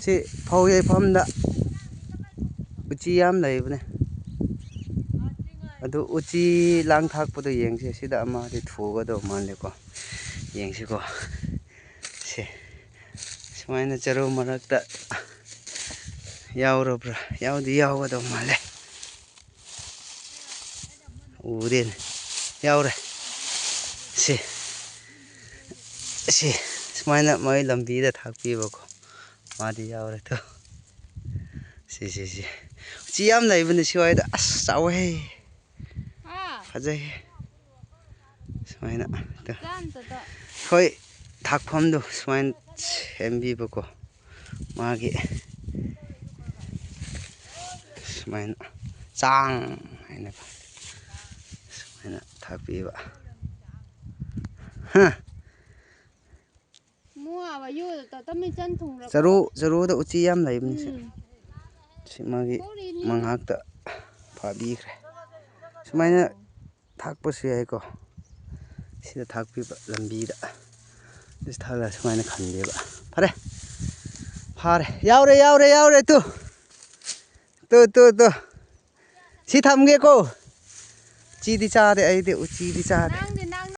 ꯁꯤ ꯐꯧ ꯌꯩꯐꯝꯗ ꯎꯆꯤ ꯌꯥꯝ ꯂꯩꯕꯅꯦ ꯑꯗꯨ ꯎꯆꯤ ꯂꯥꯡ ꯊꯥꯛꯄꯗꯣ ꯌꯦꯡꯁꯦ ꯁꯤꯗ ꯑꯃꯗꯤ ꯊꯨꯒꯗꯧ ꯃꯥꯜꯂꯦꯀꯣ ꯌꯦꯡꯁꯤꯀꯣ ꯁꯤ ꯁꯨꯃꯥꯏꯅ ꯆꯔꯨ ꯃꯔꯛꯇ ꯌꯥꯎꯔꯕ꯭ꯔꯥ ꯌꯥꯎꯗꯤ ꯌꯥꯎꯒꯗꯧ ꯃꯥꯜꯂꯦ ꯎꯗꯦꯅꯦ ꯌꯥꯎꯔꯦ ꯁꯤ ꯁꯨꯃꯥꯏꯅ ꯃꯣꯏ ꯂꯝꯕꯤꯗ ꯊꯥꯛꯄꯤꯕꯀꯣ ꯃꯥꯗꯤ ꯌꯥꯎꯔꯦ ꯇꯣ ꯁꯤ ꯎꯆꯤ ꯌꯥꯝ ꯂꯩꯕꯅꯦ ꯁꯤꯋꯥꯏꯗ ꯑꯁ ꯆꯥꯎꯋꯦ ꯐꯖꯩ ꯁꯨꯃꯥꯏꯅ ꯍꯣꯏ ꯊꯥꯛꯐꯝꯗꯣ ꯁꯨꯃꯥꯏꯅ ꯁꯦꯝꯕꯤꯕꯀꯣ ꯃꯥꯒꯤ ꯁꯨꯃꯥꯏꯅ ꯆꯥꯡ ꯍꯥꯏꯅ ꯁꯨꯃꯥꯏꯅ ꯊꯥꯛꯄꯤꯕ ꯆꯔꯨꯗ ꯎꯆꯤ ꯌꯥꯝ ꯂꯩꯕꯅꯤ ꯁꯤ ꯃꯥꯒꯤ ꯃꯉꯥꯛꯇ ꯐꯥꯕꯤꯈ꯭ꯔꯦ ꯁꯨꯃꯥꯏꯅ ꯊꯥꯛꯄꯁꯨ ꯌꯥꯏꯀꯣ ꯁꯤꯗ ꯊꯥꯛꯄꯤꯕ ꯂꯝꯕꯤꯗ ꯊꯥꯛꯂꯒ ꯁꯨꯃꯥꯏꯅ ꯈꯟꯕꯤꯕ ꯐꯥꯔꯦ ꯌꯥꯎꯔꯦ ꯇꯨ ꯁꯤ ꯊꯝꯒꯦꯀꯣ ꯎꯆꯤꯗꯤ ꯆꯥꯗꯦ ꯑꯩꯗꯤ ꯎꯆꯤꯗꯤ ꯆꯥꯗꯦ